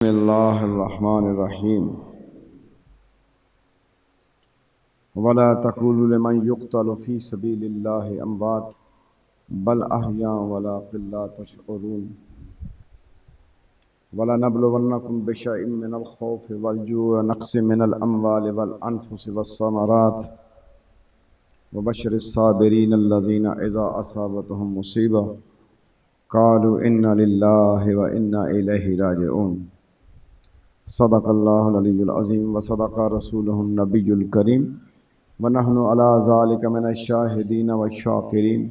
بسم اللہ الرحمن الرحیم ولا تقولوا لمن يقتل في سبيل الله اموات بل احیاء ولكن لا تشعرون ولنبلونكم بشيء من الخوف والجوع ونقص من الاموال والانفس والثمرات وبشر الصابرين الذين اذا اصابتهم مصيبة قالوا انا لله وانا اليه راجعون صدق اللہ العلی العظیم وصدق رسولہ النبی الکریم ونحن علی ذلک من الشاہدین والشاکرین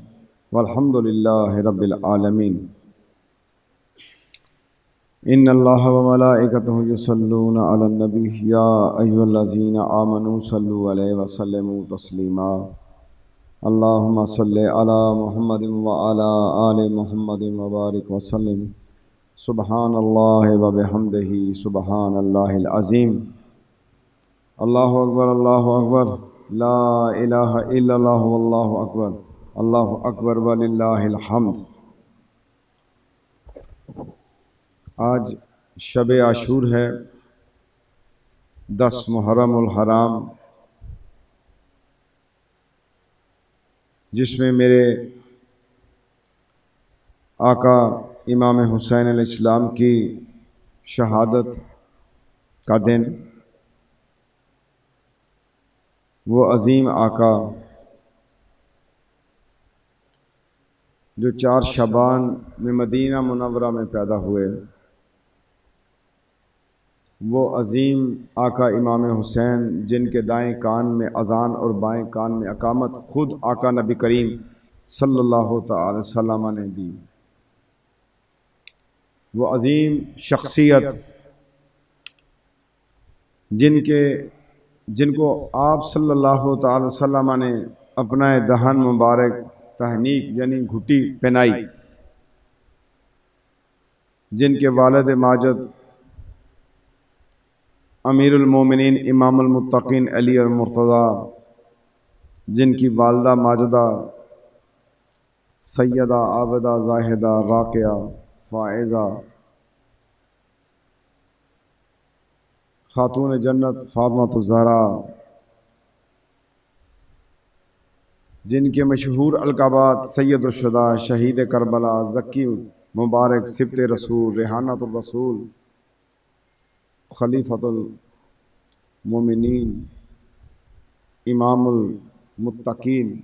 والحمد للہ رب العالمین ان اللہ وملائکتہ یصلون علی النبی یا ایھا الذین آمنوا صلوا علیہ وسلموا تسلیما اللہم صل علی محمد وعلی آل محمد وبارک وسلم سبحان اللہ وبحمدہ سبحان اللہ العظیم اللہ اکبر لا الہ الا اللہ واللہ اکبر وللہ الحمد۔ آج شب عاشور ہے، 10 محرم الحرام، جس میں میرے آقا امام حسین علیہ السلام کی شہادت کا دن، وہ عظیم آقا جو 4 شعبان میں مدینہ منورہ میں پیدا ہوئے، وہ عظیم آقا امام حسین جن کے دائیں کان میں اذان اور بائیں کان میں اقامت خود آقا نبی کریم صلی اللہ تعالی وسلم نے دی، وہ عظیم شخصیت جن کو آپ صلی اللہ تعالی وسلم نے اپنا دہن مبارک تحنیک یعنی گھٹی پہنائی، جن کے والد ماجد امیر المومنین امام المتقین علی المرتضیٰ، جن کی والدہ ماجدہ سیدہ عابدہ زاہدہ راقیہ فائزہ خاتون جنت فاطمۃ الزہرا، جن کے مشہور القابات سید الشہداء، شہید کربلا، زکی مبارک، سبط رسول، ریحانۃ الرسول، خلیفۃ المومنین، امام المتقین،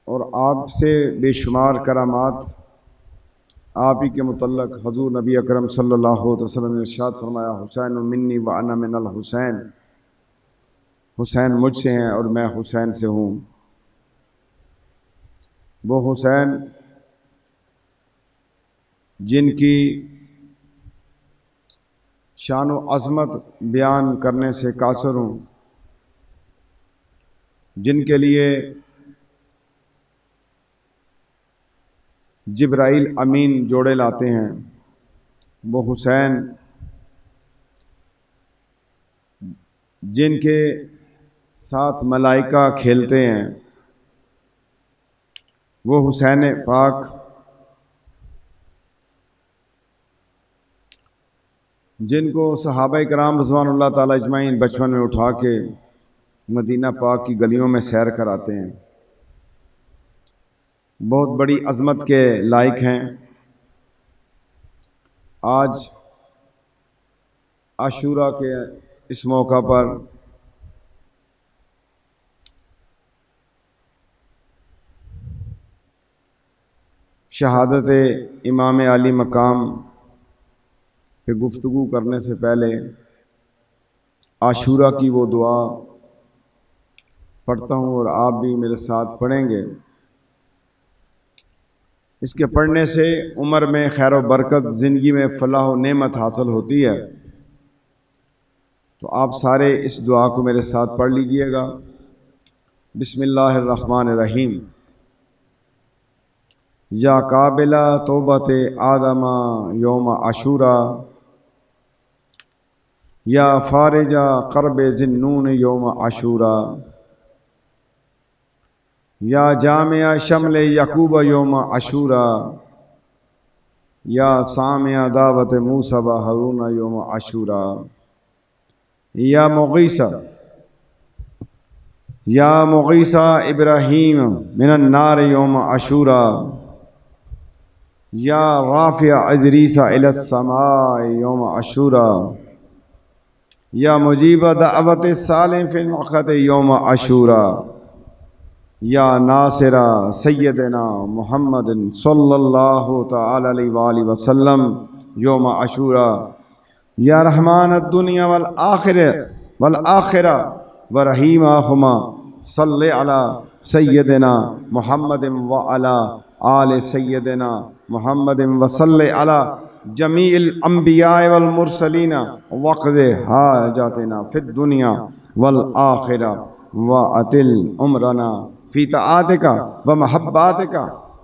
اور آپ سے بے شمار کرامات آپ ہی کے متعلق حضور نبی اکرم صلی اللہ علیہ وسلم نے ارشاد فرمایا، حسین منی وانا من الحسین، حسین مجھ سے ہیں اور میں حسین سے ہوں۔ وہ حسین جن کی شان و عظمت بیان کرنے سے قاصر ہوں، جن کے لیے جبرائیل امین جوڑے لاتے ہیں، وہ حسین جن کے ساتھ ملائکہ کھیلتے ہیں، وہ حسین پاک جن کو صحابہ کرام رضوان اللہ تعالی اجمعین بچپن میں اٹھا کے مدینہ پاک کی گلیوں میں سیر کراتے ہیں، بہت بڑی عظمت کے لائق ہیں۔ آج عاشورہ کے اس موقع پر شہادت امام عالی مقام پہ گفتگو کرنے سے پہلے عاشورہ کی وہ دعا پڑھتا ہوں اور آپ بھی میرے ساتھ پڑھیں گے۔ اس کے پڑھنے سے عمر میں خیر و برکت، زندگی میں فلاح و نعمت حاصل ہوتی ہے، تو آپ سارے اس دعا کو میرے ساتھ پڑھ لیجئے گا۔ بسم اللہ الرحمن الرحیم۔ یا قابل توبت آدم یوم عاشورہ، یا فارج کرب ذی-النون یوم عاشورہ، یا جامع شمل یعقوب یوم عاشورہ، یا سامع دعوت موسیٰ و ہارون یوم عاشورا، یا مغیثہ ابراہیم من النار یوم عاشورا، یا رافع ادریس الی السماء یوم عاشورا، یا مجیب دعوت صالح فی الوقت یوم عاشورا، یا ناصر سیدنا محمد صلی اللہ تعالی علیہ وآلہ وسلم یوم عاشورا، یا رحمان الدنیا والآخرہ ورحیمہما صلی علی سیدنا محمد وعلی آل سیدنا محمد وصلی علی جمیع الانبیاء والمرسلین وقض حاجاتنا فی الدنیا والآخرہ وعتل عمرنا فی طاعتک ومحباتک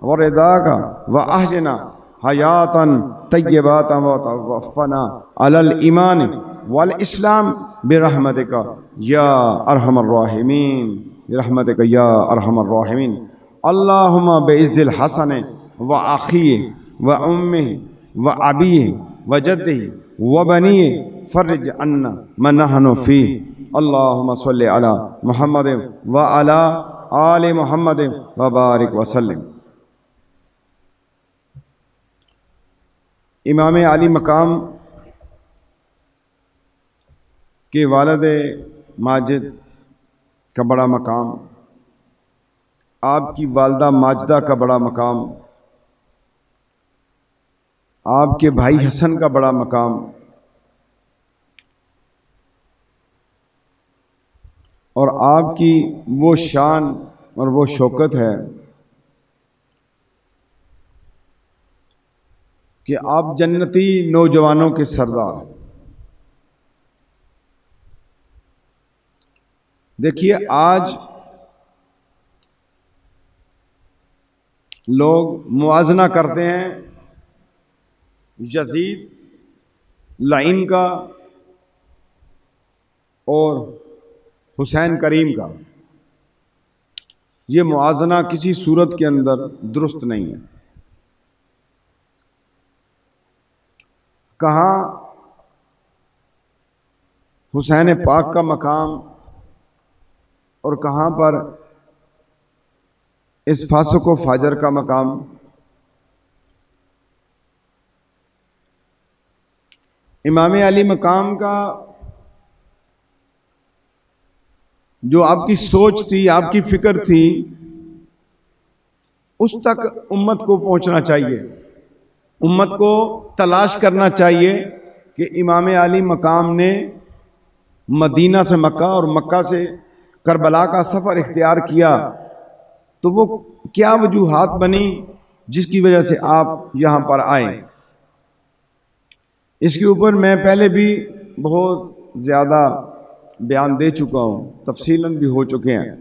ورضاک واحجنا حیاتا طیباتا وتوفنا علی الایمان والاسلام برحمتک یا ارحم الراحمین، برحمتک یا ارحم الراحمین۔ اللہم بعز الحسن وأخیہ وأمہ وأبیہ وجدہ وبنیہ فرج عنا ما نحن فیہ، اللہم صلی علی محمد وعلی آل محمد وبارک وسلم۔ امام علی مقام کے والد ماجد کا بڑا مقام، آپ کی والدہ ماجدہ کا بڑا مقام، آپ کے بھائی حسن کا بڑا مقام، اور آپ کی وہ شان اور وہ شوکت ہے کہ آپ جنتی نوجوانوں کے سردار۔ دیکھیے آج لوگ موازنہ کرتے ہیں یزید لعین کا اور حسین کریم کا، یہ موازنہ کسی صورت کے اندر درست نہیں ہے۔ کہاں حسین پاک کا مقام اور کہاں پر اس فاسق و فاجر کا مقام۔ امام علی مقام کا جو آپ کی سوچ تھی، آپ کی فکر تھی، اس تک امت کو پہنچنا چاہیے، امت کو تلاش کرنا چاہیے کہ امام علی مقام نے مدینہ سے مکہ اور مکہ سے کربلا کا سفر اختیار کیا تو وہ کیا وجوہات بنی جس کی وجہ سے آپ یہاں پر آئے۔ اس کے اوپر میں پہلے بھی بہت زیادہ بیان دے چکا ہوں، تفصیلاً بھی ہو چکے ہیں۔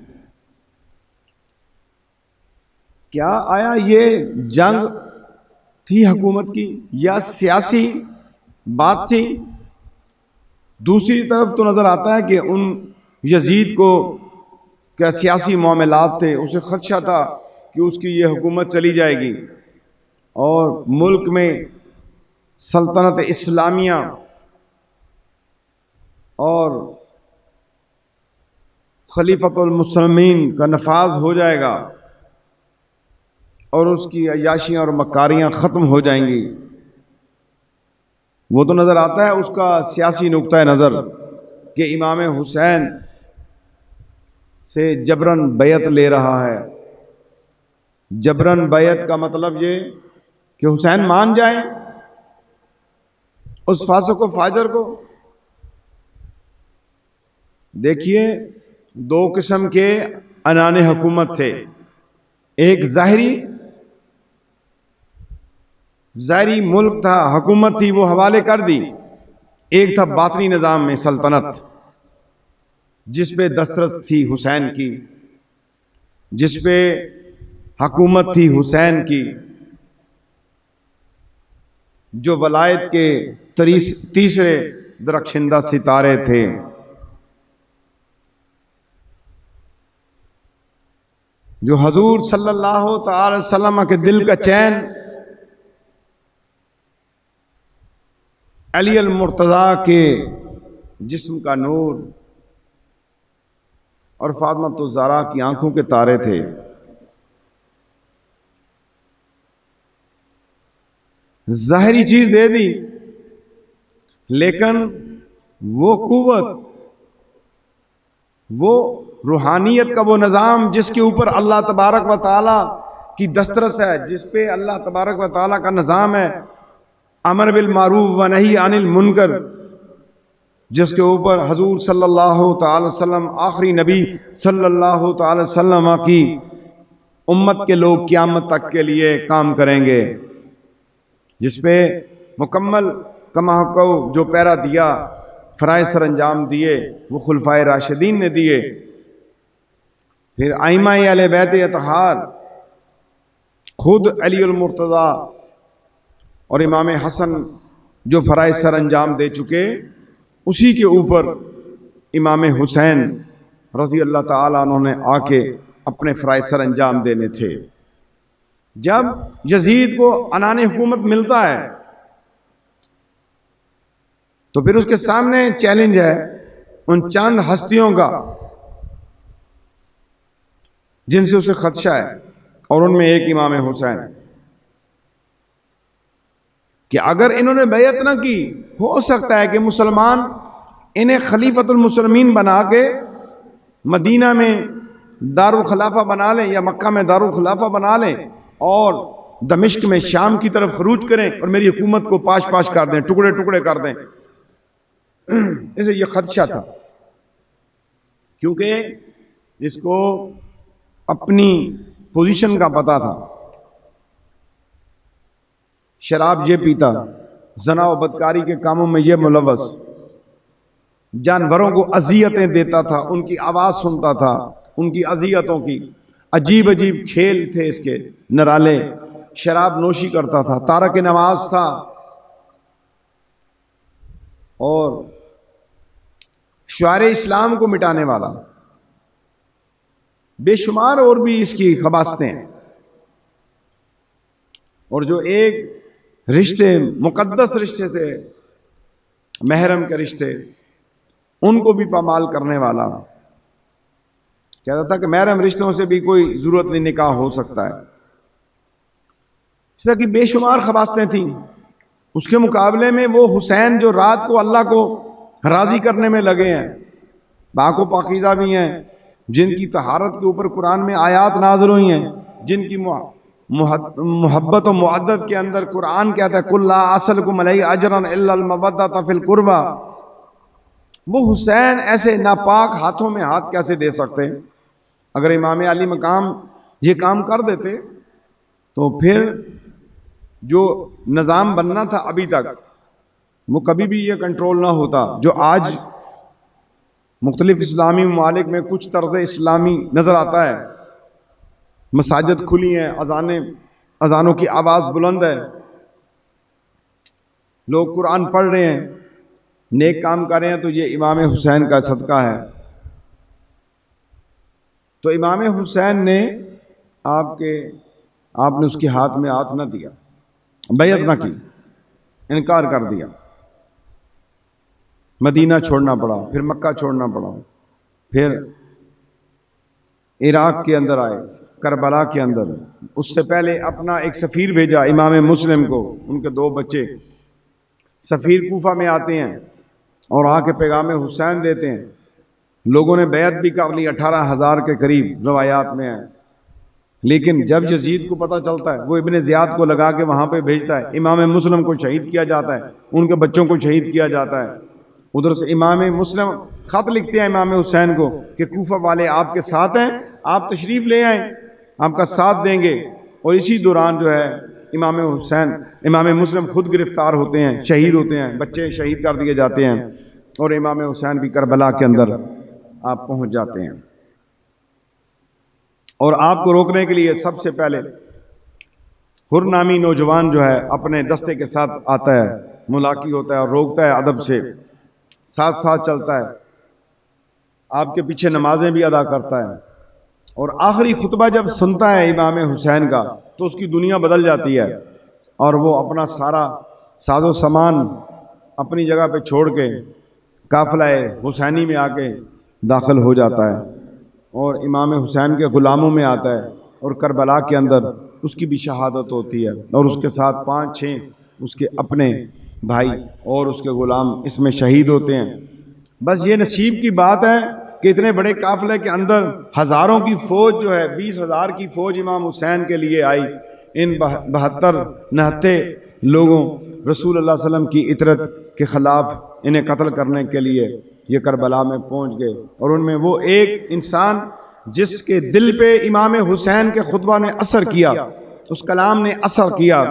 کیا آیا یہ جنگ تھی حکومت کی یا سیاسی بات تھی؟ دوسری طرف تو نظر آتا ہے کہ ان یزید کو کیا سیاسی معاملات تھے، اسے خدشہ تھا کہ اس کی یہ حکومت چلی جائے گی اور ملک میں سلطنت اسلامیہ اور خلیفۃ المسلمین کا نفاذ ہو جائے گا اور اس کی عیاشیاں اور مکاریاں ختم ہو جائیں گی۔ وہ تو نظر آتا ہے اس کا سیاسی نقطہ نظر کہ امام حسین سے جبراً بیعت لے رہا ہے۔ جبراً بیعت کا مطلب یہ کہ حسین مان جائیں اس فاسق و فاجر کو۔ دیکھیے دو قسم کے عنان حکومت تھے، ایک ظاہری ملک تھا، حکومت تھی، وہ حوالے کر دی، ایک تھا باطنی نظام میں سلطنت جس پہ دسترس تھی حسین کی، جس پہ حکومت تھی حسین کی، جو ولایت کے تیسرے درخشندہ ستارے تھے۔ جو حضور صلی اللہ تعالی وسلم کے دل کا چین علی المرتضیٰ کے جسم کا نور اور فاطمہ الزہرا کی آنکھوں کے تارے تھے. ظاہری چیز دے دی لیکن وہ قوت، وہ روحانیت کا وہ نظام جس کے اوپر اللہ تبارک و تعالیٰ کی دسترس ہے، جس پہ اللہ تبارک و تعالیٰ کا نظام ہے، امر بالمعروف و نہی عن المنکر، جس کے اوپر حضور صلی اللہ تعالی وسلم آخری نبی صلی اللہ تعالی وسلم کی امت کے لوگ قیامت تک کے لیے کام کریں گے، جس پہ مکمل کما کو جو پیرا دیا، فرائض سر انجام دیے، وہ خلفائے راشدین نے دیے. پھر ائمہ اہل بیت اطہار، خود علی المرتضیٰ اور امام حسن جو فرائض سر انجام دے چکے، اسی کے اوپر امام حسین رضی اللہ تعالیٰ عنہ نے آ کے اپنے فرائض سر انجام دینے تھے. جب یزید کو عنان حکومت ملتا ہے تو پھر اس کے سامنے چیلنج ہے ان چند ہستیوں کا جن سے اسے خدشہ ہے، اور ان میں ایک امام حسین، کہ اگر انہوں نے بیعت نہ کی ہو سکتا ہے کہ مسلمان انہیں خلیفۃ المسلمین بنا کے مدینہ میں دارالخلافہ بنا لیں یا مکہ میں دارالخلافہ بنا لیں اور دمشق میں شام کی طرف خروج کریں اور میری حکومت کو پاش پاش کر دیں، ٹکڑے ٹکڑے کر دیں. اسے یہ خدشہ تھا کیونکہ اس کو اپنی پوزیشن کا پتہ تھا. شراب یہ پیتا، زنا و بدکاری کے کاموں میں یہ ملوث، جانوروں کو اذیتیں دیتا تھا، ان کی آواز سنتا تھا، ان کی اذیتوں کی، عجیب عجیب کھیل تھے اس کے نرالے، شراب نوشی کرتا تھا، تارک نماز تھا، اور شعار اسلام کو مٹانے والا. بے شمار اور بھی اس کی خباستیں ہیں. اور جو ایک رشتے، مقدس رشتے تھے، محرم کے رشتے، ان کو بھی پامال کرنے والا. کہتا تھا کہ محرم رشتوں سے بھی کوئی ضرورت نہیں، نکاح ہو سکتا ہے. اس طرح کی بے شمار خباستیں تھیں. اس کے مقابلے میں وہ حسین جو رات کو اللہ کو راضی کرنے میں لگے ہیں، پاک و پاکیزہ بھی ہیں، جن کی طہارت کے اوپر قرآن میں آیات نازل ہوئی ہیں، جن کی محبت و معدت کے اندر قرآن کہتا ہے قُلْ لَا أَسْأَلُكُمْ عَلَيْهِ أَجْرًا إِلَّا الْمَوَدَّةَ فِي الْقُرْبَى. وہ حسین ایسے ناپاک ہاتھوں میں ہاتھ کیسے دے سکتے ہیں؟ اگر امام علی مقام یہ کام کر دیتے تو پھر جو نظام بننا تھا ابھی تک، وہ کبھی بھی یہ کنٹرول نہ ہوتا جو آج مختلف اسلامی ممالک میں کچھ طرز اسلامی نظر آتا ہے. مساجد کھلی ہیں، اذانوں کی آواز بلند ہے، لوگ قرآن پڑھ رہے ہیں، نیک کام کر رہے ہیں، تو یہ امام حسین کا صدقہ ہے. تو امام حسین نے آپ نے اس کے ہاتھ میں ہاتھ نہ دیا، بیعت نہ کی، انکار کر دیا. مدینہ چھوڑنا پڑا، پھر مکہ چھوڑنا پڑا، پھر عراق کے اندر آئے، کربلا کے اندر. اس سے پہلے اپنا ایک سفیر بھیجا امام مسلم کو، ان کے 2 بچے. سفیر کوفہ میں آتے ہیں اور آ کے پیغام حسین دیتے ہیں. لوگوں نے بیعت بھی کر لی، 18,000 کے قریب روایات میں ہے. لیکن جب یزید کو پتہ چلتا ہے، وہ ابن زیاد کو لگا کے وہاں پہ بھیجتا ہے. امام مسلم کو شہید کیا جاتا ہے، ان کے بچوں کو شہید کیا جاتا ہے. ادھر سے امام مسلم خط لکھتے ہیں امام حسین کو کہ کوفہ والے آپ کے ساتھ ہیں، آپ تشریف لے آئیں، آپ کا ساتھ دیں گے. اور اسی دوران جو ہے امام مسلم خود گرفتار ہوتے ہیں، شہید ہوتے ہیں، بچے شہید کر دیے جاتے ہیں، اور امام حسین بھی کربلا کے اندر آپ پہنچ جاتے ہیں. اور آپ کو روکنے کے لیے سب سے پہلے حر نامی نوجوان جو ہے اپنے دستے کے ساتھ آتا ہے، ملاقی ہوتا ہے اور روکتا ہے، ادب سے ساتھ ساتھ چلتا ہے، آپ کے پیچھے نمازیں بھی ادا کرتا ہے. اور آخری خطبہ جب سنتا ہے امام حسین کا تو اس کی دنیا بدل جاتی ہے، اور وہ اپنا سارا ساز و سامان اپنی جگہ پہ چھوڑ کے قافلہ حسینی میں آ کے داخل ہو جاتا ہے اور امام حسین کے غلاموں میں آتا ہے، اور کربلا کے اندر اس کی بھی شہادت ہوتی ہے، اور اس کے ساتھ 5-6 اس کے اپنے بھائی اور اس کے غلام اس میں شہید ہوتے ہیں۔ بس یہ نصیب کی بات ہے کہ اتنے بڑے قافلے کے اندر ہزاروں کی فوج جو ہے، 20,000 کی فوج امام حسین کے لیے آئی، ان 72-79 لوگوں رسول اللہ صلی اللہ علیہ وسلم کی اطرت کے خلاف انہیں قتل کرنے کے لیے یہ کربلا میں پہنچ گئے، اور ان میں وہ ایک انسان جس کے دل پہ امام حسین کے خطبہ نے اثر کیا، اس کلام نے اثر کیا،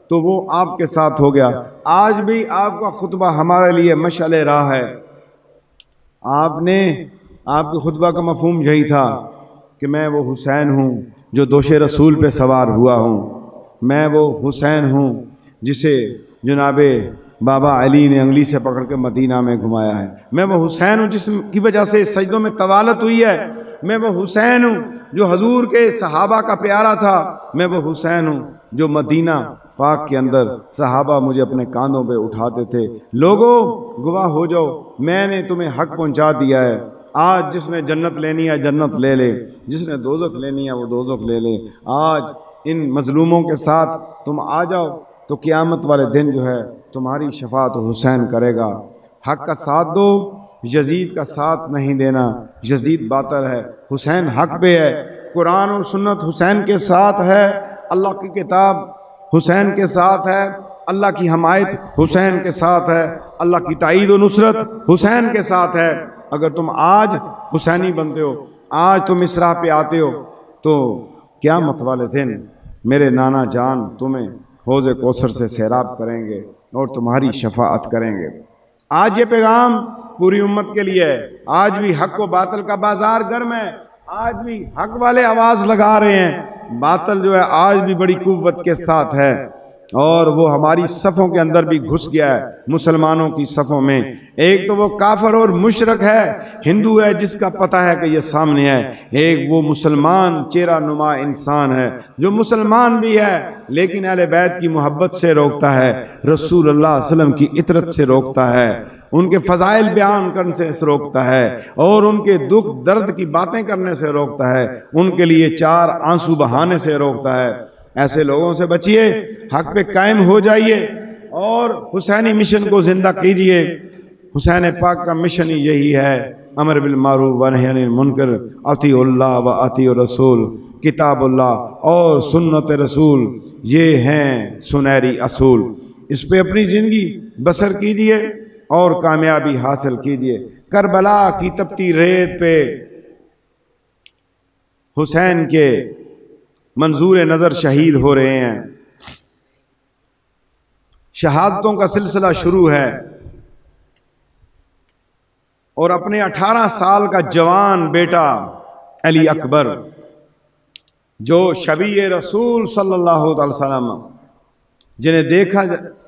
تو وہ آپ کے ساتھ ہو گیا۔ آج بھی آپ کا خطبہ ہمارے لیے مشعل راہ ہے۔ آپ کے خطبہ کا مفہوم یہی تھا کہ میں وہ حسین ہوں جو دوش رسول پہ سوار ہوا ہوں، میں وہ حسین ہوں جسے جناب بابا علی نے انگلی سے پکڑ کے مدینہ میں گھمایا ہے، میں وہ حسین ہوں جس کی وجہ سے سجدوں میں طوالت ہوئی ہے، میں وہ حسین ہوں جو حضور کے صحابہ کا پیارا تھا، میں وہ حسین ہوں جو مدینہ پاک کے اندر صحابہ مجھے اپنے کاندھوں پہ اٹھاتے تھے۔ لوگوں گواہ ہو جاؤ، میں نے تمہیں حق پہنچا دیا ہے۔ آج جس نے جنت لینی ہے جنت لے لے، جس نے دوزخ لینی ہے وہ دوزخ لے لے۔ آج ان مظلوموں کے ساتھ تم آ جاؤ تو قیامت والے دن جو ہے تمہاری شفاعت حسین کرے گا۔ حق کا ساتھ دو، یزید کا ساتھ نہیں دینا، یزید باطل ہے، حسین حق پہ ہے، قرآن اور سنت حسین کے ساتھ ہے، اللہ کی کتاب حسین کے ساتھ ہے، اللہ کی حمایت حسین کے ساتھ ہے، اللہ کی تائید و نصرت حسین کے ساتھ ہے۔ اگر تم آج حسینی بنتے ہو، آج تم اس راہ پہ آتے ہو، تو قیامت والے دن میرے نانا جان تمہیں حوض کوثر سے سیراب کریں گے اور تمہاری شفاعت کریں گے۔ آج یہ پیغام پوری امت کے لیے ہے۔ آج بھی حق و باطل کا بازار گرم ہے، آج بھی حق والے آواز لگا رہے ہیں، باطل جو ہے آج بھی بڑی قوت کے ساتھ ہے، اور وہ ہماری صفوں کے اندر بھی گھس گیا ہے، مسلمانوں کی صفوں میں۔ ایک تو وہ کافر اور مشرک ہے، ہندو ہے جس کا پتہ ہے کہ یہ سامنے ہے، ایک وہ مسلمان چہرہ نما انسان ہے جو مسلمان بھی ہے لیکن اہل بیت کی محبت سے روکتا ہے، رسول اللہ صلی اللہ علیہ وسلم کی اطرت سے روکتا ہے، ان کے فضائل بیان کرنے سے روکتا ہے، اور ان کے دکھ درد کی باتیں کرنے سے روکتا ہے، ان کے لیے 4 آنسو بہانے سے روکتا ہے۔ ایسے لوگوں سے بچیے، حق پہ قائم ہو جائیے اور حسینی مشن کو زندہ کیجئے۔ حسین پاک کا مشن ہی یہی ہے، امر بالمعروف و نہی عن المنکر، اطیعوا اللہ و اطیعوا الرسول، کتاب اللہ اور سنت رسول، یہ ہیں سنہری اصول۔ اس پہ اپنی زندگی بسر کیجئے اور کامیابی حاصل کیجئے۔ کربلا کی تپتی ریت پہ حسین کے منظور نظر شہید ہو رہے ہیں، شہادتوں کا سلسلہ شروع ہے، اور اپنے 18 سال کا جوان بیٹا علی اکبر جو شبیہ رسول صلی اللہ علیہ وسلم، جنہیں دیکھا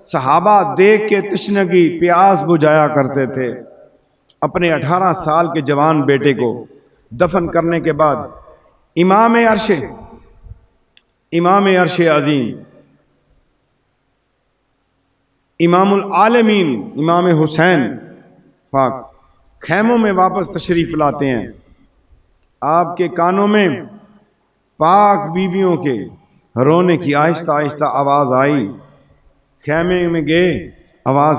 صحابہ دیکھ کے تشنگی پیاس بجھایا کرتے تھے، اپنے 18 سال کے جوان بیٹے کو دفن کرنے کے بعد امام عرش عظیم، امام العالمین امام حسین پاک خیموں میں واپس تشریف لاتے ہیں۔ آپ کے کانوں میں پاک بیویوں کے رونے کی آہستہ آہستہ آواز آئی، خیمے میں گئے، آواز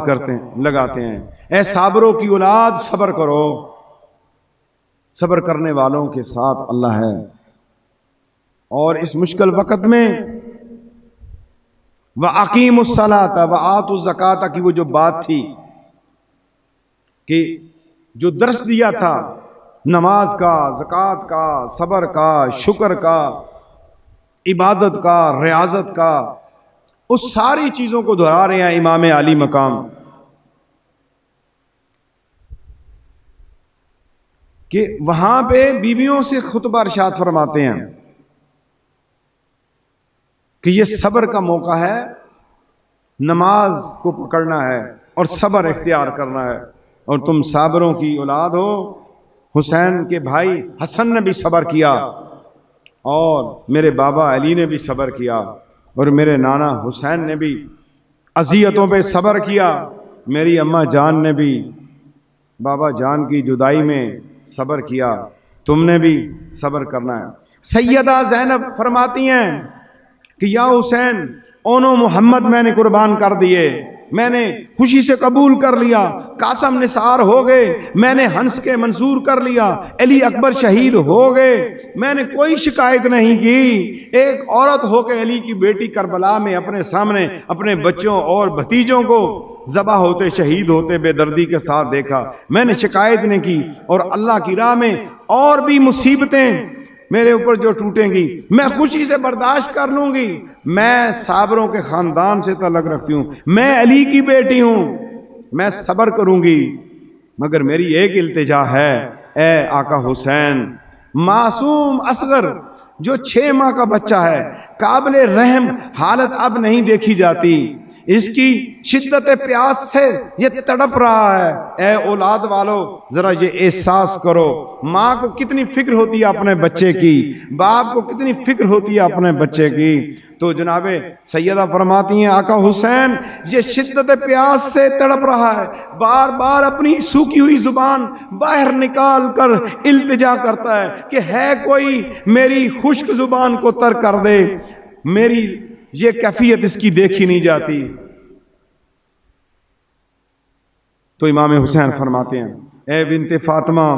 لگاتے ہیں، اے صابروں کی اولاد صبر کرو، صبر کرنے والوں کے ساتھ اللہ ہے۔ اور اس مشکل وقت میں وَأَقِيمُوا الصَّلَاةَ وَآتُوا الزَّكَاةَ کی وہ جو بات تھی کہ جو درس دیا تھا نماز کا، زکوٰۃ کا، صبر کا، شکر کا، عبادت کا، ریاضت کا، اس ساری چیزوں کو دہرا رہے ہیں امام علی مقام، کہ وہاں پہ بیویوں سے خطبہ ارشاد فرماتے ہیں کہ یہ صبر کا موقع ہے، نماز کو پکڑنا ہے اور صبر اختیار کرنا ہے، اور تم صابروں کی اولاد ہو۔ حسین کے بھائی حسن نے بھی صبر کیا، اور میرے بابا علی نے بھی صبر کیا، اور میرے نانا حسین نے بھی اذیتوں پہ صبر کیا۔ میری اماں جان نے بھی بابا جان کی جدائی میں صبر کیا، تم نے بھی صبر کرنا ہے۔ سیدہ زینب فرماتی ہیں کہ یا حسین اونو محمد میں نے قربان کر دیے، میں نے خوشی سے قبول کر لیا، قاسم نثار ہو گئے، میں نے ہنس کے منصور کر لیا، علی اکبر شہید ہو گئے، میں نے کوئی شکایت نہیں کی۔ ایک عورت ہو کے علی کی بیٹی کربلا میں اپنے سامنے اپنے بچوں اور بھتیجوں کو ذبح ہوتے شہید ہوتے بے دردی کے ساتھ دیکھا، میں نے شکایت نہیں کی۔ اور اللہ کی راہ میں اور بھی مصیبتیں میرے اوپر جو ٹوٹیں گی میں خوشی سے برداشت کر لوں گی۔ میں صابروں کے خاندان سے تعلق رکھتی ہوں، میں علی کی بیٹی ہوں، میں صبر کروں گی، مگر میری ایک التجا ہے، اے آقا حسین، معصوم اصغر جو 6 ماہ کا بچہ ہے، قابل رحم حالت اب نہیں دیکھی جاتی، اس کی شدت پیاس سے یہ تڑپ رہا ہے۔ اے اولاد والو ذرا یہ احساس کرو، ماں کو کتنی فکر ہوتی ہے اپنے بچے کی، باپ کو کتنی فکر ہوتی ہے اپنے بچے کی۔ تو جناب سیدہ فرماتی ہیں آقا حسین یہ شدت پیاس سے تڑپ رہا ہے، بار بار اپنی سوکھی ہوئی زبان باہر نکال کر التجا کرتا ہے کہ ہے کوئی میری خشک زبان کو تر کر دے، میری یہ کیفیت اس کی دیکھی نہیں جاتی۔ تو امام حسین فرماتے ہیں اے بنت فاطمہ،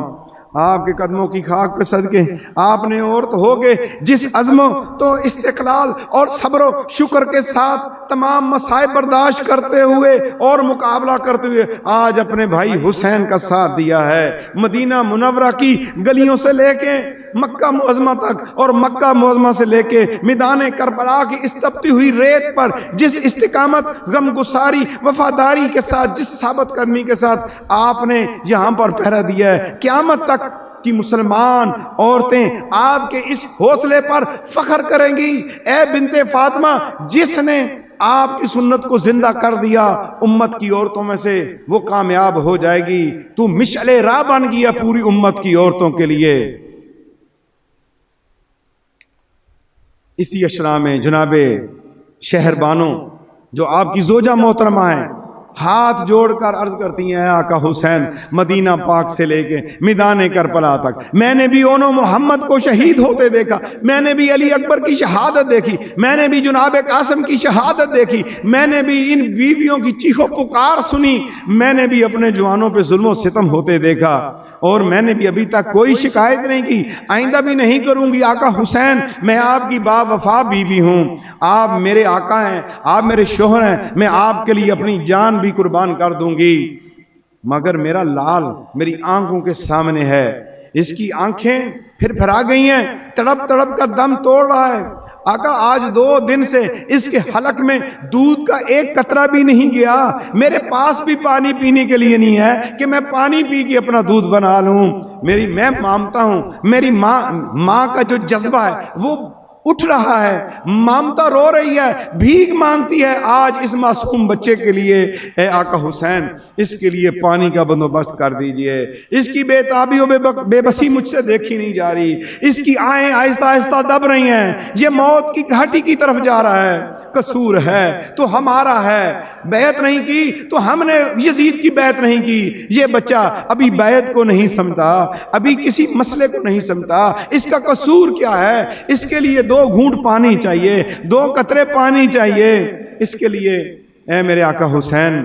آپ کے قدموں کی خاک پہ صدقے، آپ نے عورت ہو گئے جس عزم تو استقلال اور صبر و شکر کے ساتھ تمام مصائب برداشت کرتے ہوئے اور مقابلہ کرتے ہوئے آج اپنے بھائی حسین کا ساتھ دیا ہے۔ مدینہ منورہ کی گلیوں سے لے کے مکہ معظمہ تک اور مکہ معظمہ سے لے کے میدان کربلا کی اس تپتی ہوئی ریت پر جس استقامت، غم گساری، وفاداری کے ساتھ، جس ثابت قدمی کے ساتھ آپ نے یہاں پر پہرا دیا ہے، قیامت تک کی مسلمان عورتیں آپ کے اس حوصلے پر فخر کریں گی۔ اے بنت فاطمہ، جس نے آپ کی سنت کو زندہ کر دیا امت کی عورتوں میں سے وہ کامیاب ہو جائے گی، تو مشعل راہ بن گیا پوری امت کی عورتوں کے لیے۔ اسی اشرا میں جناب شہربانو جو آپ کی زوجہ محترمہ ہیں ہاتھ جوڑ کر عرض کرتی ہیں آقا حسین مدینہ پاک سے لے کے میدان کربلا تک میں نے بھی اونو محمد کو شہید ہوتے دیکھا، میں نے بھی علی اکبر کی شہادت دیکھی، میں نے بھی جناب قاسم کی شہادت دیکھی، میں نے بھی ان بیویوں کی چیخ و پکار سنی، میں نے بھی اپنے جوانوں پہ ظلم و ستم ہوتے دیکھا، اور میں نے بھی ابھی تک کوئی شکایت نہیں کی، آئندہ بھی نہیں کروں گی۔ آقا حسین میں آپ کی با وفا بیوی ہوں، آپ میرے آقا ہیں، آپ میرے شوہر ہیں، میں آپ کے لیے اپنی جان بھی قربان کر دوں گی، مگر میرا لال میری آنکھوں کے سامنے ہے، اس کی آنکھیں پھر پھرا گئی ہیں، تڑپ تڑپ کر دم توڑ رہا ہے۔ آقا آج 2 دن سے اس کے حلق میں دودھ کا ایک قطرہ بھی نہیں گیا، میرے پاس بھی پانی پینے کے لیے نہیں ہے کہ میں پانی پی کے اپنا دودھ بنا لوں۔ میں مانتا ہوں میری ماں کا جو جذبہ ہے وہ اٹھ رہا ہے، مامتا رو رہی ہے، بھیک مانگتی ہے آج اس معصوم بچے کے لیے۔ اے آقا حسین اس کے لیے پانی کا بندوبست کر دیجئے، اس کی بے تابی و بے بسی مجھ سے دیکھی نہیں جا رہی، اس کی آہیں آہستہ آہستہ دب رہی ہیں، یہ موت کی گھاٹی کی طرف جا رہا ہے، قصور ہے تو ہمارا ہے، بیعت نہیں کی تو ہم نے یزید کی بیعت نہیں کی، یہ بچہ ابھی بیعت کو نہیں سمجھتا، ابھی کسی مسئلے کو نہیں سمجھتا، اس کا قصور کیا ہے، اس کے لیے 2 گھونٹ پانی چاہیے، 2 قطرے پانی چاہیے اس کے لیے۔ اے میرے آقا حسین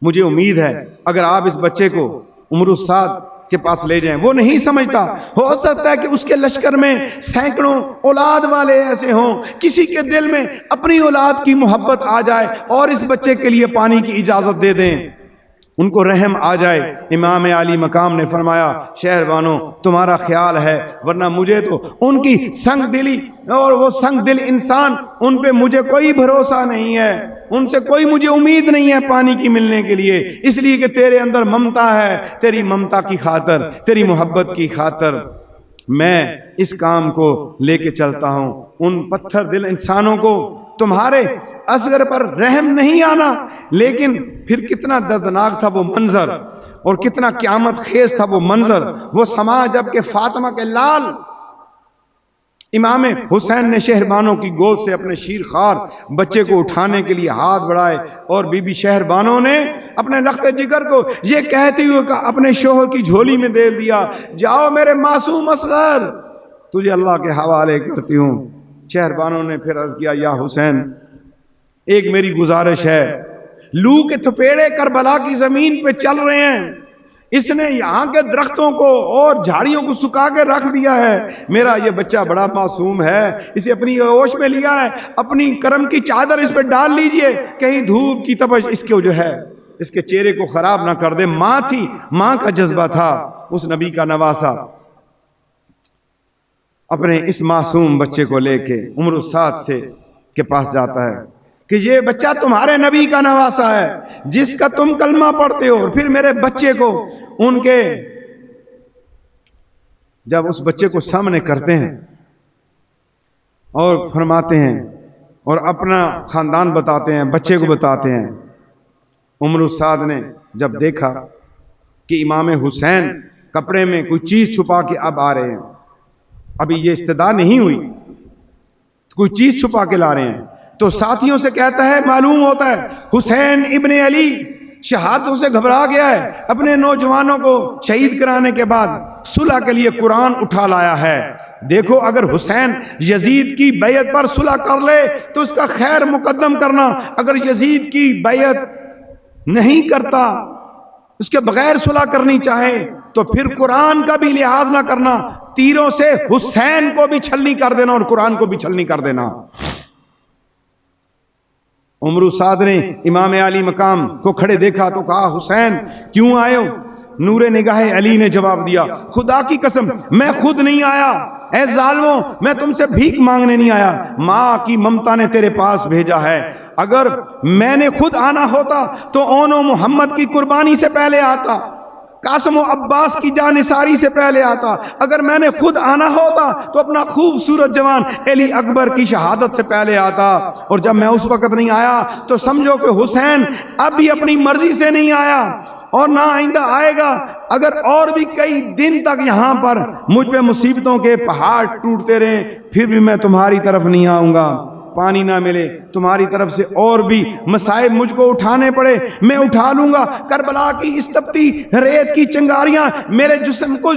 مجھے امید ہے اگر آپ اس بچے کو عمر السعد کے پاس لے جائیں، وہ نہیں سمجھتا، ہو سکتا ہے کہ اس کے لشکر میں سینکڑوں اولاد والے ایسے ہوں، کسی کے دل میں اپنی اولاد کی محبت آ جائے اور اس بچے کے لیے پانی کی اجازت دے دیں، ان کو رحم آ جائے۔ امام علی مقام نے فرمایا شہربانو تمہارا خیال ہے، ورنہ مجھے تو ان کی سنگ دلی اور وہ سنگ دل انسان ان پہ مجھے کوئی بھروسہ نہیں ہے، ان سے کوئی مجھے امید نہیں ہے پانی کی ملنے کے لیے، اس لیے کہ تیرے اندر ممتا ہے، تیری ممتا کی خاطر، تیری محبت کی خاطر میں اس کام کو لے کے چلتا ہوں۔ ان پتھر دل انسانوں کو تمہارے اصغر پر رحم نہیں آنا، لیکن پھر کتنا دردناک تھا وہ منظر اور کتنا قیامت خیز تھا وہ منظر، وہ سما جب کہ فاطمہ کے لال امام حسین نے شہربانوں کی گود سے اپنے شیر خوار بچے کو اٹھانے کے لیے ہاتھ بڑھائے اور بی بی شہربانوں نے اپنے لخت جگر کو یہ کہتے ہوئے کہ اپنے شوہر کی جھولی میں دے دیا، جاؤ میرے معصوم اصغر، تجھے اللہ کے حوالے کرتی ہوں۔ شہربانوں نے پھر عرض کیا، یا حسین ایک میری گزارش ہے، لو کے تھپیڑے کربلا کی زمین پہ چل رہے ہیں، اس نے یہاں کے درختوں کو اور جھاڑیوں کو سکا کے رکھ دیا ہے، میرا یہ بچہ بڑا معصوم ہے، اسے اپنی ہوش میں لیا ہے، اپنی کرم کی چادر اس پہ ڈال لیجئے، کہیں دھوپ کی تپش اس کو جو ہے اس کے چہرے کو خراب نہ کر دے۔ ماں تھی، ماں کا جذبہ تھا، اس نبی کا نواسا اپنے اس معصوم بچے کو لے کے عمر السعد سے کے پاس جاتا ہے کہ یہ بچہ تمہارے نبی کا نواسا ہے جس کا تم کلمہ پڑھتے ہو، اور پھر میرے بچے کو ان کے جب اس بچے کو سامنے کرتے ہیں اور فرماتے ہیں اور اپنا خاندان بتاتے ہیں، بچے کو بتاتے ہیں، عمر السعد نے جب دیکھا کہ امام حسین کپڑے میں کوئی چیز چھپا کے اب آ رہے ہیں، ابھی یہ استدعا نہیں ہوئی، کوئی چیز چھپا کے لا رہے ہیں، تو ساتھیوں سے کہتا ہے، معلوم ہوتا ہے حسین ابن علی شہادتوں سے گھبرا گیا ہے، اپنے نوجوانوں کو شہید کرانے کے بعد صلح کے لیے قرآن اٹھا لایا ہے، دیکھو اگر حسین یزید کی بیعت پر صلح کر لے تو اس کا خیر مقدم کرنا، اگر یزید کی بیعت نہیں کرتا، اس کے بغیر صلح کرنی چاہے تو پھر قرآن کا بھی لحاظ نہ کرنا، تیروں سے حسین کو بھی چھلنی کر دینا اور قرآن کو بھی چھلنی کر دینا۔ عمر السعد نے امام علی مقام کو کھڑے دیکھا تو کہا، حسین کیوں آئے ہو؟ نور نگاہ علی نے جواب دیا، خدا کی قسم میں خود نہیں آیا، اے ظالموں میں تم سے بھیک مانگنے نہیں آیا، ماں کی ممتا نے تیرے پاس بھیجا ہے، اگر میں نے خود آنا ہوتا تو اون و محمد کی قربانی سے پہلے آتا، قاسم و عباس کی جانثاری سے پہلے آتا، اگر میں نے خود آنا ہوتا تو اپنا خوبصورت جوان علی اکبر کی شہادت سے پہلے آتا، اور جب میں اس وقت نہیں آیا تو سمجھو کہ حسین اب بھی اپنی مرضی سے نہیں آیا اور نہ آئندہ آئے گا، اگر اور بھی کئی دن تک یہاں پر مجھ پہ مصیبتوں کے پہاڑ ٹوٹتے رہیں پھر بھی میں تمہاری طرف نہیں آؤں گا، پانی نہ ملے تمہاری طرف سے اور بھی مصائب مجھ کو اٹھانے پڑے میں اٹھا لوں گا، کربلا کی اس تپتی ریت کی چنگاریاں میرے جسم کو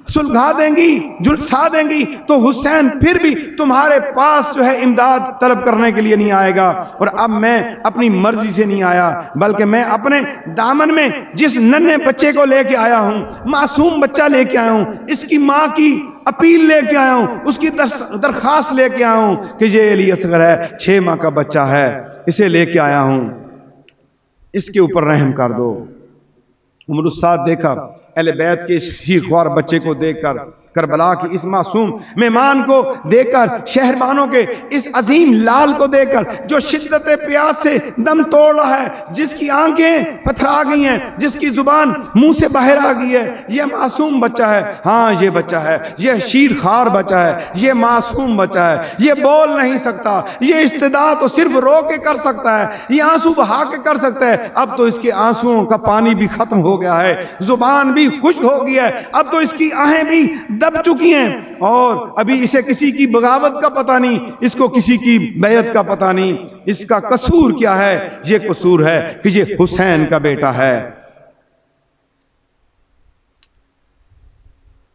سلگھا دیں گی، جلسا دیں گی، تو حسین پھر بھی تمہارے پاس جو ہے امداد طلب کرنے کے لیے نہیں آئے گا، اور اب میں اپنی مرضی سے نہیں آیا بلکہ میں اپنے دامن میں جس ننھے بچے کو لے کے آیا ہوں، معصوم بچہ لے کے آیا ہوں، اس کی ماں کی اپیل لے کے آیا ہوں، اس کی درخواست لے کے آیا ہوں کہ یہ علی اصغر ہے، 6 ماہ کا بچہ ہے، اسے لے کے آیا ہوں، اس کے اوپر رحم کر دو۔ عمر السعد دیکھا اہل بیت کے اس شیخوار بچے کو دیکھ کر، کربلا کی اس معصوم مہمان کو دیکھ کر، شہربانوں کے اس عظیم لال کو دیکھ کر جو شدت پیاس سے دم توڑ رہا ہے، جس کی آنکھیں پتھرا گئی ہیں، جس کی زبان منہ سے باہر آ گئی ہے، یہ معصوم بچہ ہے، ہاں یہ بچہ ہے، یہ شیر خوار بچہ ہے، یہ معصوم بچہ ہے، یہ بول نہیں سکتا، یہ استدعا تو صرف رو کے کر سکتا ہے، یہ آنسو بہا کے کر سکتا ہے، اب تو اس کے آنسوؤں کا پانی بھی ختم ہو گیا ہے، زبان بھی خشک ہو گئی ہے، اب تو اس کی آہیں بھی دب چکی ہیں، اور ابھی اسے کسی کی بغاوت کا پتہ نہیں، اس کو کسی کی بیعت کا پتہ نہیں، اس کا قصور کیا ہے؟ یہ قصور ہے کہ یہ حسین کا بیٹا ہے۔